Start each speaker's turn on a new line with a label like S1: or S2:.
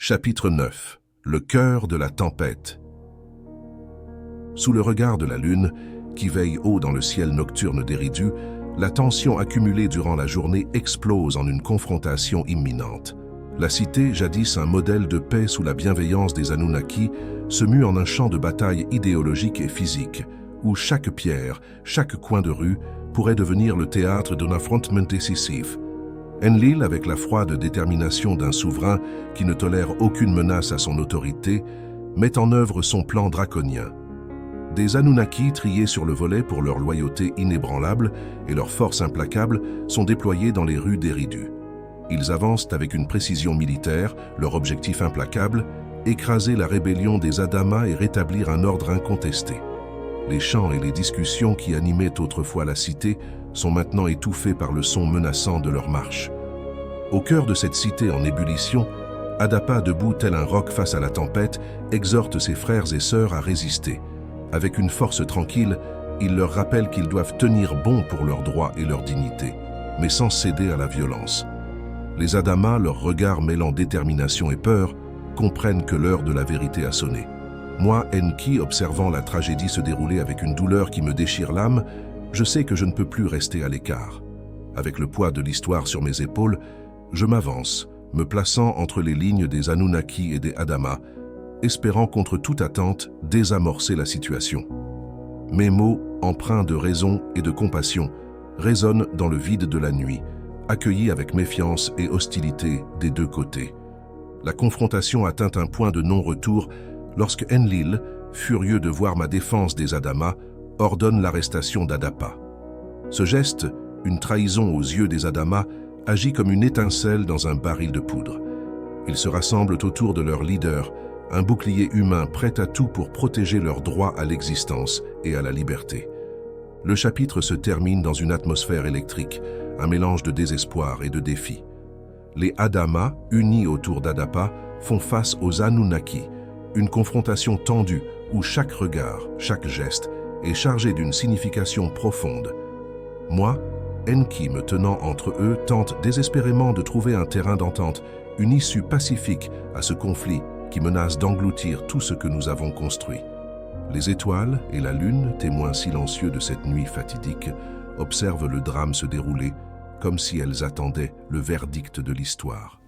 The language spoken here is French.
S1: Chapitre 9. Le cœur de la tempête. Sous le regard de la lune, qui veille haut dans le ciel nocturne d'Eridu, la tension accumulée durant la journée explose en une confrontation imminente. La cité, jadis un modèle de paix sous la bienveillance des Anunnaki, se mue en un champ de bataille idéologique et physique, où chaque pierre, chaque coin de rue, pourrait devenir le théâtre d'un affrontement décisif. Enlil, avec la froide détermination d'un souverain qui ne tolère aucune menace à son autorité, met en œuvre son plan draconien. Des Anunnaki triés sur le volet pour leur loyauté inébranlable et leur force implacable sont déployés dans les rues d'Eridu. Ils avancent avec une précision militaire, leur objectif implacable, écraser la rébellion des Adama et rétablir un ordre incontesté. Les chants et les discussions qui animaient autrefois la cité sont maintenant étouffés par le son menaçant de leur marche. Au cœur de cette cité en ébullition, Adapa, debout tel un roc face à la tempête, exhorte ses frères et sœurs à résister. Avec une force tranquille, il leur rappelle qu'ils doivent tenir bon pour leurs droits et leur dignité, mais sans céder à la violence. Les Adama, leur regard mêlant détermination et peur, comprennent que l'heure de la vérité a sonné. Moi, Enki, observant la tragédie se dérouler avec une douleur qui me déchire l'âme, je sais que je ne peux plus rester à l'écart. Avec le poids de l'histoire sur mes épaules, je m'avance, me plaçant entre les lignes des Anunnaki et des Adama, espérant contre toute attente désamorcer la situation. Mes mots, empreints de raison et de compassion, résonnent dans le vide de la nuit, accueillis avec méfiance et hostilité des deux côtés. La confrontation atteint un point de non-retour lorsque Enlil, furieux de voir ma défense des Adama, ordonne l'arrestation d'Adapa. Ce geste, une trahison aux yeux des Adama, agit comme une étincelle dans un baril de poudre. Ils se rassemblent autour de leur leader, un bouclier humain prêt à tout pour protéger leur droit à l'existence et à la liberté. Le chapitre se termine dans une atmosphère électrique, un mélange de désespoir et de défi. Les Adama, unis autour d'Adapa, font face aux Anunnaki, une confrontation tendue où chaque regard, chaque geste est chargé d'une signification profonde. Moi, Enki me tenant entre eux, tente désespérément de trouver un terrain d'entente, une issue pacifique à ce conflit qui menace d'engloutir tout ce que nous avons construit. Les étoiles et la lune, témoins silencieux de cette nuit fatidique, observent le drame se dérouler comme si elles attendaient le verdict de l'histoire.